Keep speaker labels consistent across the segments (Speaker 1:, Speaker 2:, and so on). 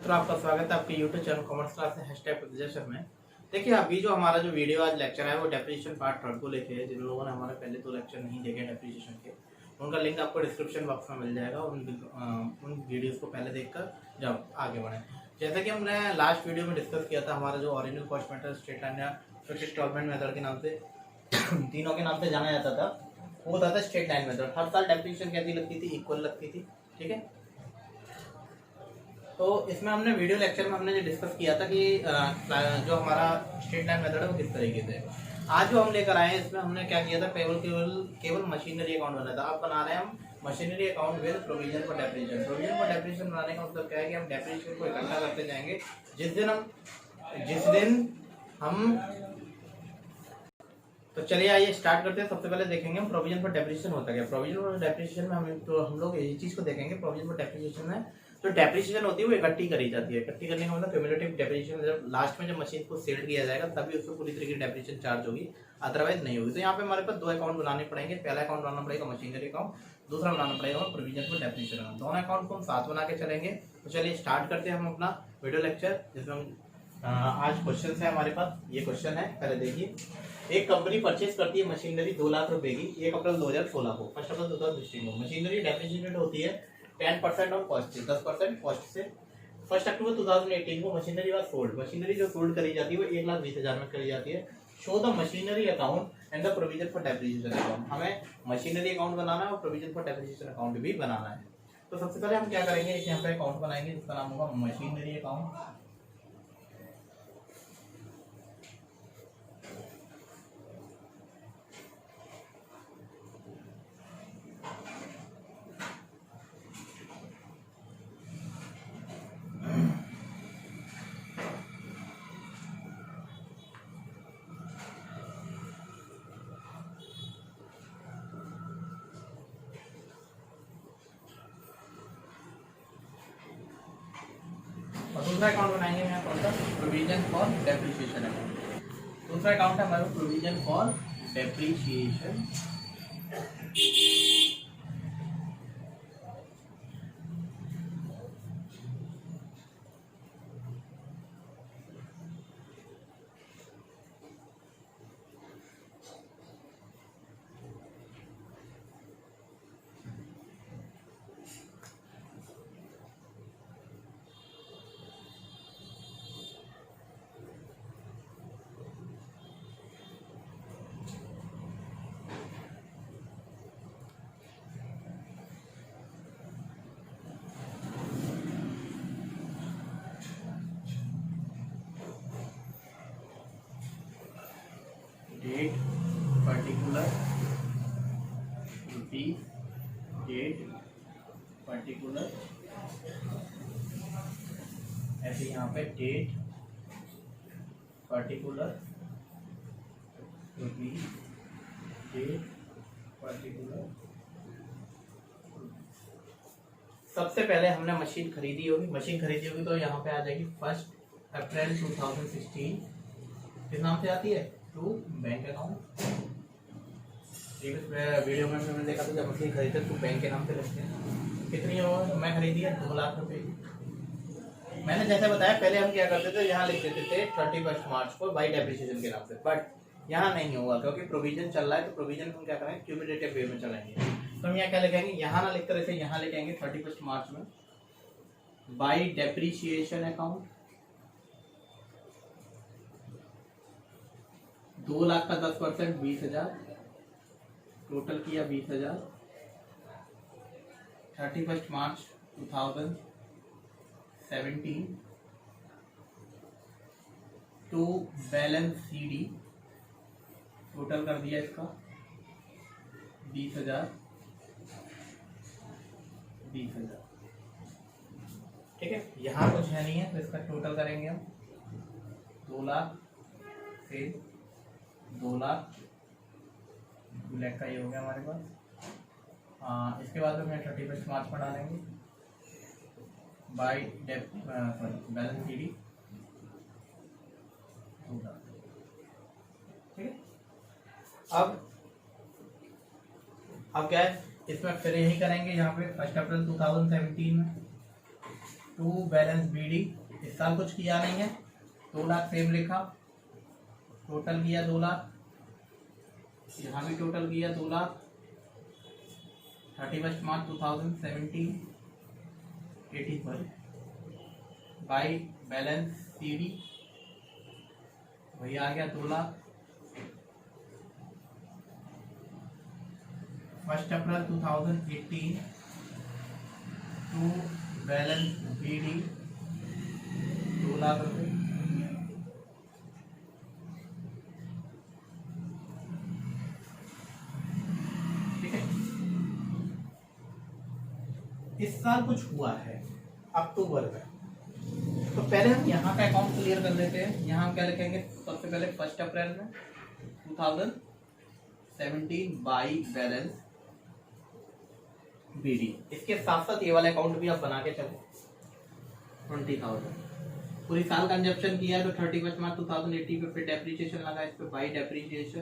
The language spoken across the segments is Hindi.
Speaker 1: तो आपका स्वागत है आपके YouTube चैनल कॉमर्स क्लास #प्रतिशत में। देखिए अभी जो हमारा जो वीडियो आज लेक्चर है वो डेप्रिसिएशन पार्ट 3 को लेके है। जिन लोगों ने हमारे पहले 2 लेक्चर नहीं देखे डेप्रिसिएशन के, उनका लिंक आपको डिस्क्रिप्शन बॉक्स में मिल जाएगा। उन वीडियोस को पहले देखकर जब आगे बढ़ें। जैसा कि हमने लास्ट वीडियो में डिस्कस किया था, हमारा जो original cost method, straight line या फिक्स्ड इंस्टॉलमेंट मेथड के नाम से तीनों के नाम से जाना जाता था, वो होता था स्ट्रेट लाइन मेथड। हर साल डेप्रिसिएशन कैसी लगती थी, इक्वल लगती थी। ठीक है, तो इसमें हमने वीडियो लेक्चर में हमने जो डिस्कस किया था कि जो हमारा स्ट्रेट लाइन मेथड है वो किस तरीके से। आज जो हम लेकर आए हैं इसमें हमने क्या किया था, केवल मशीनरी अकाउंट बनाया था। अब बना रहे हैं हम machinery account with provision for depreciation. Provision for depreciation बनाने का मतलब क्या है कि हम डेप्रिसिएशन को इकट्ठा करते जाएंगे। जिस दिन हम तो चलिए आइए स्टार्ट करते हैं। सबसे पहले देखेंगे हम प्रोविजन फॉर डेप्रिसिएशन होता है क्या। प्रोविजन फॉर डेप्रिसिएशन में हम लोग ये चीज को देखेंगे। प्रोविजन फॉर डेप्रिसिएशन में तो डेप्रिसिएशन होती है वो इकट्ठी करी जाती है। इकट्ठी करने का मतलब क्यूमुलेटिव डेप्रिसिएशन, जब लास्ट में जब मशीन को सेल किया जाएगा तभी उसको पूरी तरीके से डेप्रिसिएशन चार्ज होगी, अदरवाइज नहीं होगी। तो यहाँ पे हमारे पास 2 अकाउंट बनाने पड़ेंगे। पहला अकाउंट बनाना पड़ेगा मशीनरी अकाउंट, दूसरा बनाना पड़ेगा प्रोविजन फॉर डेप्रिसिएशन अकाउंट। दोनों अकाउंट को हम साथ बना के चलेंगे। तो चलिए स्टार्ट करते हैं हम अपना वीडियो लेक्चर, जिसमें हम आज क्वेश्चन है हमारे पास। ये क्वेश्चन है, पहले देखिए। एक कंपनी परचेज करती है मशीनरी 2 लाख रुपए की 1 अप्रैल 2016 को। 1 अप्रैल 2016 को मशीनरी डेप्रिसिएटेड होती है 10% ऑन कॉस्ट से, 10% कॉस्ट से। 1 अक्टूबर 2018 को मशीनरी वाज सोल्ड। मशीनरी जो सोल्ड करी जाती है वो 1,20,000 में करी जाती है। Show the machinery account and the provision for depreciation account. हमें मशीनरी अकाउंट बनाना है और प्रोविजन फॉर डेप्रिसिएशन अकाउंट भी बनाना है। तो सबसे पहले हम क्या करेंगे, यहाँ पे अकाउंट बनाएंगे जिसका नाम होगा मशीनरी अकाउंट। दूसरा अकाउंट बनाएंगे यहाँ कौन सा, प्रोविजन फॉर डेप्रिसिएशन अकाउंट। दूसरा अकाउंट है हमारा provision for depreciation. Date particular, rupees, date particular, ऐसे यहाँ पे date particular, rupees, date particular. सबसे पहले हमने मशीन खरीदी होगी तो यहाँ पे आ जाएगी 1 अप्रैल 2016। किस नाम से आती है, टू बैंक अकाउंट। वीडियो में मैंने देखा था जब मशीन खरीदते तो बैंक के नाम से रखते हैं। कितनी हो, मैं खरीदी है 2 लाख रुपए की। मैंने जैसे बताया पहले हम क्या करते थे, यहाँ लिख देते थे 31 मार्च को बाई डेप्रिसिएशन के नाम से। बट यहाँ नहीं होगा क्योंकि प्रोविजन चल रहा है। तो प्रोविजन हम क्या करेंगे, क्यूमुलेटिव वे में चलेंगे। तो हम यहाँ क्या लिखेंगे, यहाँ ना लिखते रहे, यहाँ लिखेंगे 31 मार्च में बाई डेप्रिसिएशन अकाउंट। 2 लाख का 10% 20,000, टोटल किया 20,000। 31 मार्च 2017 टू बैलेंस CD, टोटल कर दिया इसका 20,000। ठीक है, यहाँ कुछ है नहीं है तो इसका टोटल करेंगे हम 2 लाख से 2 लाख, 2 लाख का ये हो गया हमारे पास। इसके बाद हम 31 मार्च पर डालेंगे बाई बैलेंस CD। ठीक है, अब क्या है, इसमें फिर यही करेंगे यहाँ पे 1 अप्रैल 2017 में टू बैलेंस BD। इस साल कुछ किया नहीं है, 2 लाख सेम लिखा, टोटल किया 2 लाख, यहाँ भी टोटल किया 2 लाख। 31 मार्च 2017 85 बाई बैलेंस CD वही आ गया 2 लाख। 1 अप्रैल 2018 टू बैलेंस BD 2 लाख रुपए। ठीक है, इस साल कुछ हुआ है अक्टूबर में, तो पहले हम यहाँ का अकाउंट क्लियर कर लेते हैं। यहाँ हम क्या लिखेंगे, सबसे पहले 1 अप्रैल में 2017 बाई बैलेंस BD। इसके साथ साथ ये वाला अकाउंट भी आप बना के चलो, 20,000 पूरी साल कंजप्शन किया है तो 31 मार्च 2018 पे फिर डेप्रिसिएशन लगा, इस पे बाई डेप्रिसिएशन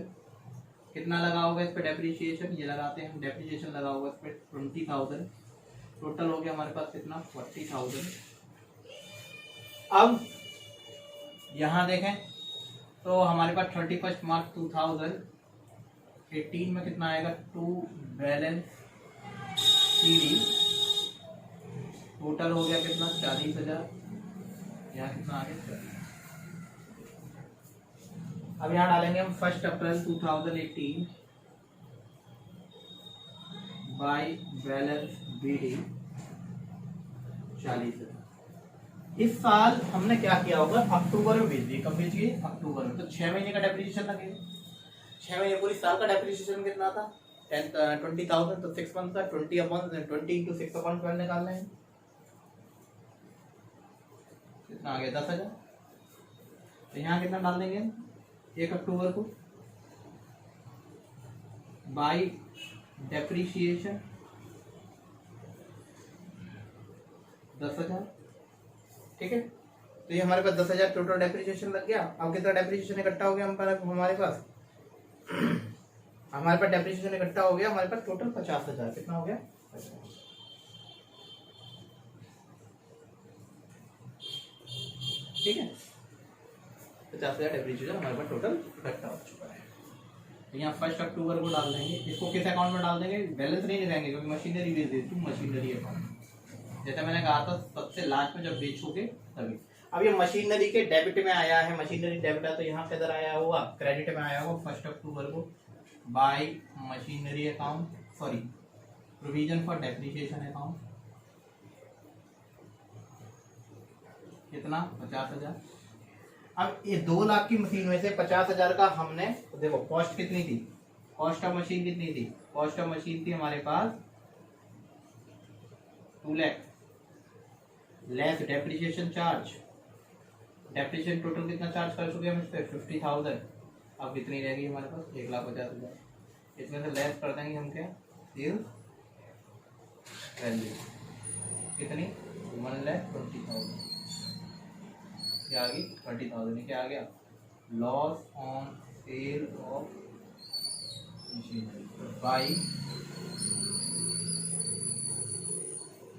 Speaker 1: कितना लगा होगा, इस पे डेप्रिसिएशन ये लगाते हैं हम, डेप्रिसिएशन लगा होगा इस पे 20,000, टोटल हो गया हमारे पास कितना 40,000। अब यहाँ देखें तो हमारे पास 31 मार्च 2018 में कितना आएगा, टू बैलेंस CD टोटल हो गया कितना 40,000, यहाँ कितना आ गया। अब यहाँ डालेंगे हम 1 अप्रैल 2018 बाई बैलेंस BD 40,000। इस साल हमने क्या किया होगा, अक्टूबर में बेच दिए, कब बेच गए, अक्टूबर में, तो 6 महीने का डेप्रिसिएशन लगेगा। 6 महीने पूरी साल का डेप्रिसिएशन कितना था 20,000, तो 6 मंथ का 20 × 6/12 निकालना है, कितना आ गया 10,000। तो यहाँ कितना डाल देंगे 1 अक्टूबर को बाई डेप्रिसिएशन 10,000। ठीक है, तो ये हमारे पास 10,000 टोटल डेप्रिसिएशन लग गया। अब कितना डेप्रिसिएशन इकट्ठा हो गया हमारे पास डेप्रिसिएशन इकट्ठा हो गया हमारे पास टोटल 50,000। कितना हो गया 50,000। ठीक है, 50,000 डेप्रिसिएशन हमारे पास टोटल इकट्ठा हो चुका है। तो यहाँ 1 अक्टूबर को डाल देंगे, इसको किस अकाउंट में डाल देंगे, बैलेंस नहीं लगाएंगे क्योंकि मशीनरी बेच देती हूँ, मशीनरी अकाउंट, जैसे मैंने कहा था सबसे लास्ट में जब बेचोगे तभी। अब ये मशीनरी के डेबिट में आया है, मशीनरी डेबिट है तो यहाँ किधर आया हुआ, क्रेडिट में आया हुआ 1 अक्टूबर को bye machinery account, sorry provision for depreciation account, कितना 50,000। अब ये 2 लाख की मशीन में से 50,000 का हमने, देखो कॉस्ट कितनी थी, कॉस्ट ऑफ मशीन कितनी थी, कॉस्ट ऑफ मशीन थी हमारे पास 2 lakh less depreciation charge, depreciation total कितना चार्ज कर चुके हम इस पे 50,000। अब कितनी रह गई हमारे पास 1,50,000, इसमें से लेस कर देंगे हम क्या, सेल्स वैल्यू कितनी 1,20,000, क्या आ गई 30,000, क्या आ गया loss on sale of machinery by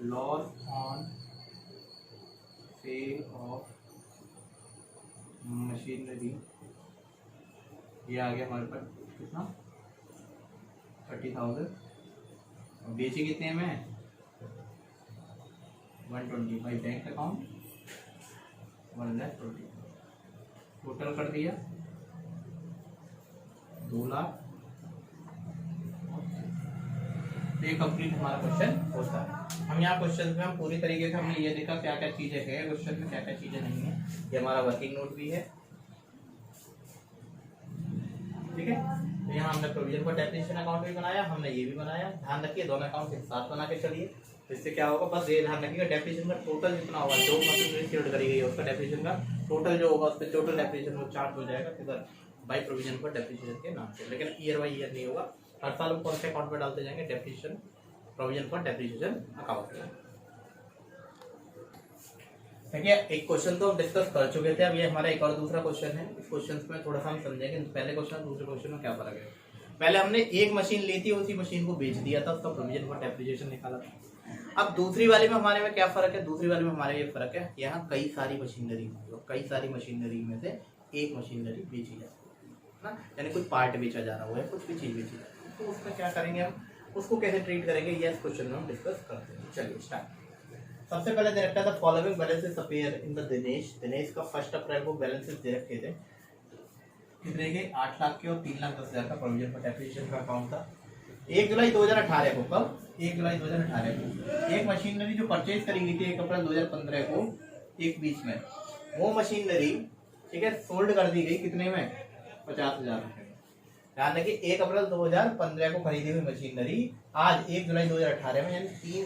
Speaker 1: loss on sale of machinery, ये आ गया हमारे पास कितना 30,000। बेची कितने में 120 बाई बैंक अकाउंट 1,20,000, टोटल कर दिया 2 लाख। तो ये कंप्लीट हमारा क्वेश्चन होता है। हम यहाँ क्वेश्चन में हम पूरी तरीके से हमने ये देखा क्या क्या चीजें है क्वेश्चन में, क्या क्या चीजें नहीं है। ये हमारा वर्किंग नोट भी है, ठीक है। तो यहाँ हमने प्रोविजन फॉर डेप्रिसिएशन अकाउंट भी बनाया, हमने ये भी बनाया। ध्यान रखिए दोनों अकाउंट एक साथ बना के चलिए, तो इससे क्या होगा, बस ये ध्यान रखिएगा डेप्रिसिएशन का टोटल जितना होगा, जो मशीनरी सेल्ड करी गई है उसका डेप्रिसिएशन का टोटल जो होगा उस पर टोटल डेप्रिसिएशन वो चार्ज हो जाएगा किधर, बाई प्रोविजन फॉर डेप्रिसिएशन के नाम से। लेकिन ईयर बाई ईयर नहीं होगा, हर साल हम कौन से अकाउंट में डालते जाएंगे, depreciation provision for depreciation account में। देखिए एक क्वेश्चन तो हम डिस्कस कर चुके थे, अब ये हमारा एक और दूसरा क्वेश्चन है। इस क्वेश्चन में थोड़ा सा हम समझेंगे पहले क्वेश्चन दूसरे क्वेश्चन में क्या फर्क है। पहले हमने एक मशीन ली थी, उसी मशीन को बेच दिया था, उसका प्रोविजन फॉर डेप्रिसिएशन निकाला था। अब दूसरी वाली में हमारे में क्या फर्क है, दूसरी वाली में हमारे ये फर्क है, यहाँ कई सारी मशीनरी और कई सारी मशीनरी में से एक मशीनरी बेची जाती है ना, यानी कोई पार्ट बेचा जा रहा है, कुछ भी चीज बेची जा रही है, तो उसमें क्या करेंगे हम, उसको कैसे ट्रीट करेंगे, ये इस क्वेश्चन में हम डिस्कस करते हैं। चलिए स्टार्ट। सबसे पहले दे रखा था following balances appear in the Dinesh. Dinesh का 1 अप्रैल को बैलेंसेस दे रखे थे कितने के, 8 लाख के और 3,10,000 का प्रोविजन फॉर डेप्रिसिएशन का अकाउंट था। 1 जुलाई 2018 को, कब, 1 जुलाई 2018 को एक मशीनरी जो परचेज करी गई थी 1 अप्रैल 2015 को एक बीच में, वो मशीनरी ठीक है सोल्ड कर दी गई कितने में, 50,000 रुपए। ध्यान रखिए 1 अप्रैल 2015 को खरीदी हुई मशीनरी आज 1 जुलाई 2018 में, यानी 3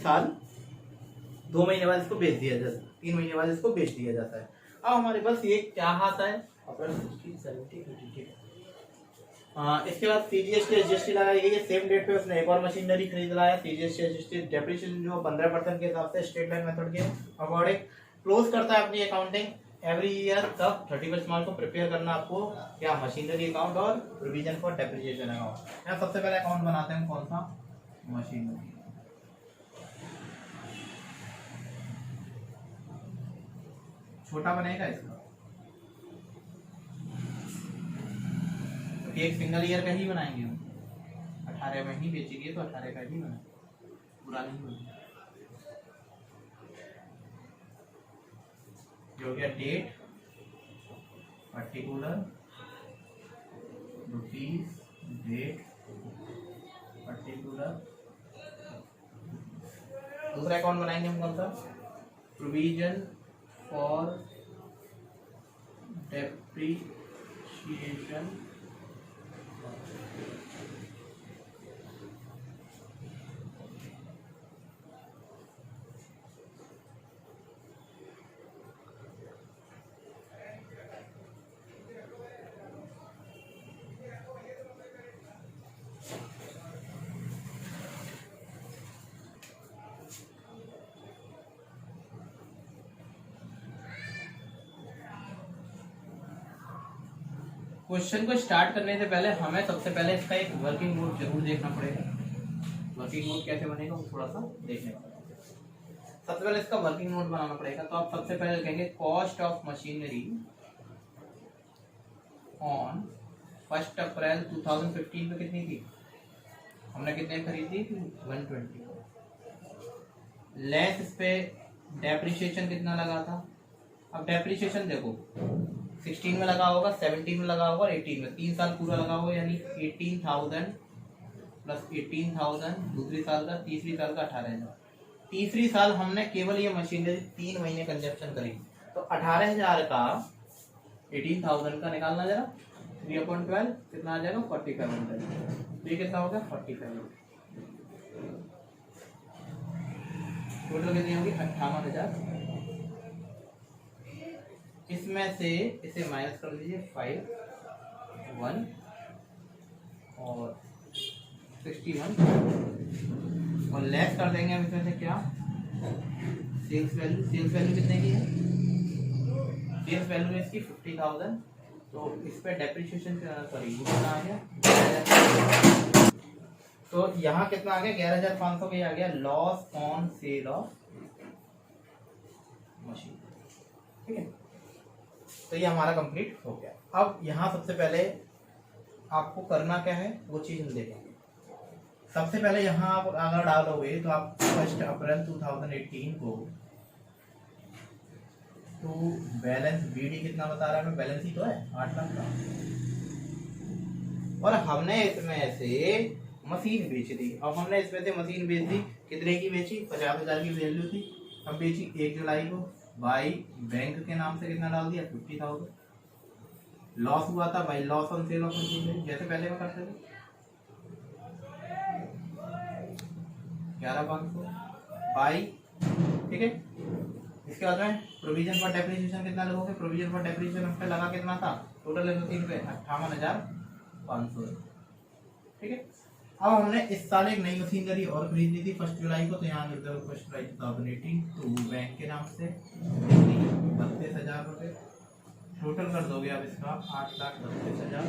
Speaker 1: साल 2 महीने बाद इसको बेच दिया जाता है, 3 महीने बाद इसको बेच दिया जाता है। अब हमारे पास ये क्या आता है, अप्रैल 16, 17, 18, इसके बाद सीजीएसटी एसजीएसटी लगाई गई है। सेम डेट पे उसने एक और मशीनरी खरीद लाया। सीजीएसटी एसजीएसटी डेप्रिसिएशन जो 15% के हिसाब से स्टेट लाइन मेथड के अकॉर्डिंग क्लोज करता है अपनी अकाउंटिंग एवरी ईयर। तब 31 मार्च को प्रिपेयर करना आपको क्या, मशीनरी अकाउंट और प्रोविजन फॉर डेप्रिसिएशन अकाउंट। यहाँ सबसे पहले अकाउंट बनाते हैं कौन सा, मशीनरी। छोटा बनेगा इसका, एक सिंगल ईयर का ही बनाएंगे हम, 18 में ही बेचेंगे तो 18 का ही बना, पूरा नहीं बना। जो गया date, particular, rupees, date, particular. दूसरा अकाउंट बनाएंगे हम कौन सा, प्रोविजन फॉर डेप्रिसिएशन क्वेश्चन को स्टार्ट करने से पहले हमें सबसे पहले इसका एक वर्किंग नोट जरूर देखना पड़ेगा। वर्किंग नोट कैसे बनेगा वो थोड़ा सा देखने पड़ेगा। सबसे पहले इसका वर्किंग नोट बनाना पड़ेगा। तो आप सबसे पहले कहेंगे कॉस्ट ऑफ मशीनरी ऑन 1 अप्रैल 2015 में कितनी थी, हमने कितने खरीदी थी, 120। लेस इस पे डेप्रिसिएशन कितना लगा था। अब डेप्रिसिएशन देखो 16 में लगा होगा, 17 में लगा होगा और 18 में, 3 साल पूरा लगा होगा, यानी 18,000 प्लस 18,000 दूसरी साल का, तीसरी साल का 18,000। तीसरी साल हमने केवल ये मशीनरी 3 महीने कंजप्शन करी, तो 18,000 का 18,000 का निकालना जरा, 3/12 कितना आ जाएगा, 45। तो ये कितना होगा, 45। टोटल कितनी होगी, 58,000। इसमें से इसे माइनस कर दीजिए 5, 1 और 61 और लेस कर देंगे हम इसमें से क्या, सेल्स वैल्यू। सेल्स वैल्यू कितने की है, सेल्स वैल्यू है इसकी 50,000। तो इस पे डेप्रिसिएशन सॉरी कितना आ गया, तो यहाँ कितना आ गया, 11,500 का आ गया loss on sale of machine. ठीक है, तो ये हमारा कंप्लीट हो गया। अब यहाँ सबसे पहले आपको करना क्या है वो चीज हम देखेंगे। सबसे पहले यहाँ आप अगर डालोगे तो आप 1 अप्रैल 2018 को तो बैलेंस बीडी कितना बता रहा है हमें, बैलेंस ही तो है 8 लाख का, और हमने इसमें से मशीन बेच दी। अब हमने इसमें से मशीन बेच दी, कितने की बेची, 50,000 की वैल्यू थी, अब बेची 1 जुलाई को, बाई बैंक के नाम से कितना डाल दिया, 50,000। लॉस हुआ था भाई, loss on sale of machine, जैसे पहले में करते थे 11,500 बाई, ठीक है। इसके बाद में प्रोविजन फॉर डेप्रिसिएशन कितना लगोगे, प्रोविजन फॉर डेप्रिसिएशन पे लगा कितना था, टोटल मशीन पे 58,500। ठीक है, अब हमने इस साल एक नई मशीनरी और खरीदी थी 1 जुलाई को, तो यहाँ लिखते हो 1 जुलाई 2018 तो बैंक के नाम से 32,000 रुपये। टोटल कर दोगे आप इसका 8,32,000,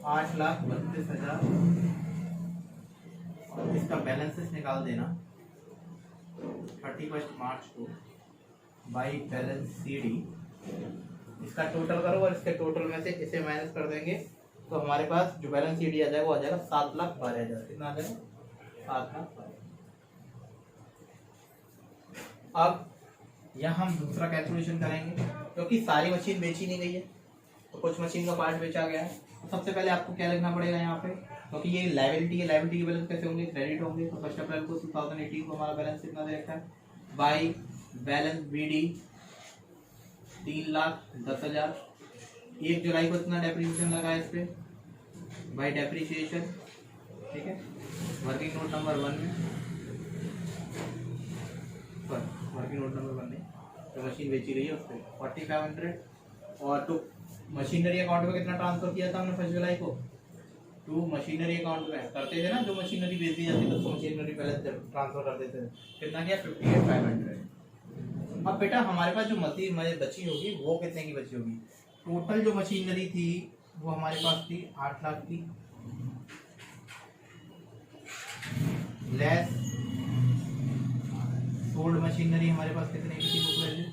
Speaker 1: 8,32,000 और इसका बैलेंसेस निकाल देना 31 मार्च को बाई बैलेंस CD। इसका टोटल करो और इसके टोटल में से इसे माइनस कर देंगे तो हमारे पास जो बैलेंस CD आ जाएगा वो आ जाएगा 7,12,000। कितना आ जाएगा? 7,12,000। अब यहाँ हम दूसरा कैलकुलेशन करेंगे क्योंकि सारी मशीन बेची नहीं गई है तो कुछ मशीन का पार्ट बेचा गया है। तो सबसे पहले आपको क्या लिखना पड़ेगा यहाँ पे, क्योंकि ये लायबिलिटी है, लायबिलिटी के बैलेंस कैसे होंगे? क्रेडिट होंगे। तो 1 अप्रैल को 2018 को हमारा बैलेंस कितना दे रखा है? By balance BD 3,10,000। 1 जुलाई को इतना डेप्रिसिएशन लगा है इस पे बाई डेप्रिसिएशन, ठीक है। वर्किंग नोट नंबर 1 में, वर्किंग नोट नंबर 1 में तो मशीन बेची गई है उस पर 4,500। और तो मशीनरी अकाउंट में कितना ट्रांसफर किया था हमने 1 जुलाई को? टू मशीनरी अकाउंट में करते थे ना, जो मशीनरी बेची जाती है तो मशीनरी पहले ट्रांसफर कर देते थे। कितना किया? 58,500। अब बेटा हमारे पास जो मशीन बची होगी वो कितने की बची होगी? टोटल जो मशीनरी थी वो हमारे पास थी 8 लाख की, लेस सोल्ड मशीनरी हमारे पास कितने की थी? Book value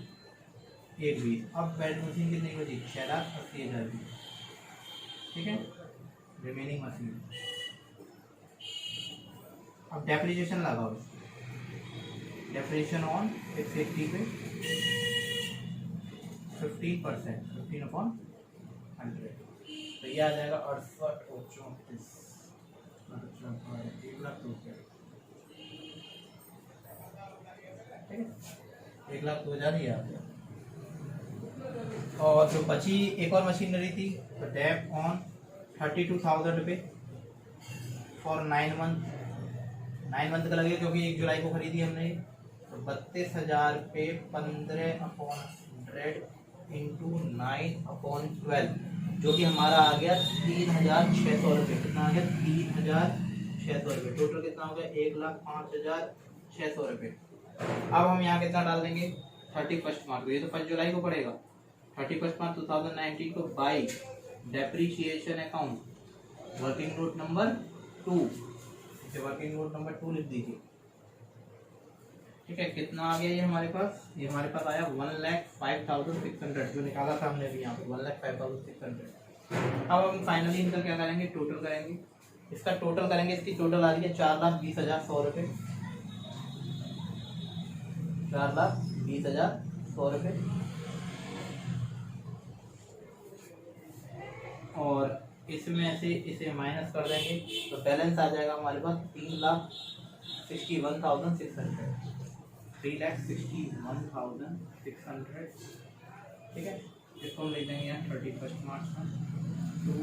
Speaker 1: 1,20। अब बेड मशीन कितने की बची? 6,80,000 की, ठीक है। Remaining machine. अब डेप्रिसिएशन लगाओ, डेप्रिसिएशन ऑन 680 पे 15%, 15/100 तो ये आ जाएगा 68,34 1,02,000, ठीक है। 1,02,000 ही आ गया। और जो बची एक और मशीनरी थी तो डेप ऑन 32,000 पे फॉर 9 मंथ। 9 मंथ का लगेगा क्योंकि 1 जुलाई को खरीदी हमने। तो 32,000 पे 15/100 इंटू 9/12 जो कि हमारा आ गया 3,600 रुपये। कितना आ गया? 3,600 रुपये। टोटल कितना हो गया? 1,05,600 रुपये। अब हम यहाँ कितना डाल देंगे? 31 मार्च को, ये तो 1 जुलाई को पड़ेगा। 31 मार्च 2019 को by depreciation account working note number 2, इसे वर्किंग नोट नंबर 2 लिख दीजिए, ठीक है। कितना आ गया ये हमारे पास? ये हमारे पास आया 1,05,600 जो निकाला था हमने भी यहाँ पे 1,05,600। अब हम फाइनली इनका क्या करेंगे? टोटल करेंगे। इसका टोटल करेंगे, इसकी टोटल आ रही है 4,20,100 रुपये, 4,20,100 रुपये। और इसमें से इसे माइनस कर देंगे तो बैलेंस आ जाएगा हमारे पास 3,61,600, 3,61,600, ठीक है। इसको हम लिख देंगे यहाँ 31 मार्च का टू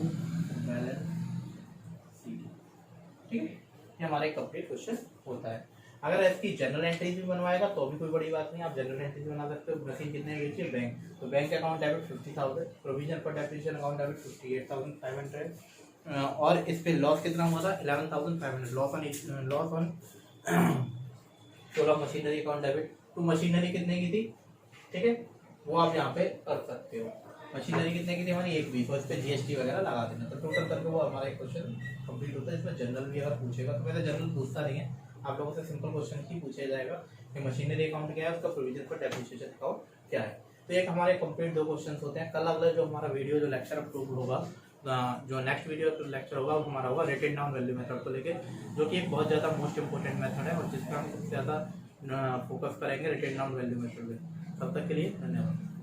Speaker 1: बैलेंस CD, ठीक है। ये हमारा एक कंप्लीट क्वेश्चन होता है। अगर इसकी जनरल एंट्रीज भी बनवाएगा तो भी कोई बड़ी बात नहीं, आप जनरल एंट्रीज बना सकते हो। मशीन कितने बेची है? बैंक, तो bank account debit 50,000, provision for depreciation account debit 58,500। और इस पे लॉस कितना हुआ था? 11,500। Loss on 16 machinery account debit. तो मशीनरी कितने की थी, ठीक है, वो आप यहाँ पे कर सकते हो। मशीनरी कितने की थी हमारी? 1,20। और इस पे GST वगैरह लगा देना तो टोटल करके वो हमारा एक क्वेश्चन कंप्लीट होता है। इसमें जनरल भी अगर पूछेगा तो पहले जनरल पूछता नहीं है, आप लोगों से सिंपल क्वेश्चन ही पूछा जाएगा कि मशीनरी अकाउंट क्या है, उसका प्रोविजन फॉर डेप्रिसिएशन अकाउंट क्या है। तो एक हमारे कंप्लीट 2 क्वेश्चन होते हैं। कल अगला जो हमारा वीडियो जो लेक्चर अप्रूव होगा, जो नेक्स्ट वीडियो लेक्चर होगा वो हमारा होगा रिटन डाउन वैल्यू मेथड को लेके, जो कि एक बहुत ज़्यादा मोस्ट इंपॉर्टेंट मेथड है और जिस पर हम सबसे ज़्यादा फोकस करेंगे रिटन डाउन वैल्यू मेथड में। तब तक के लिए धन्यवाद।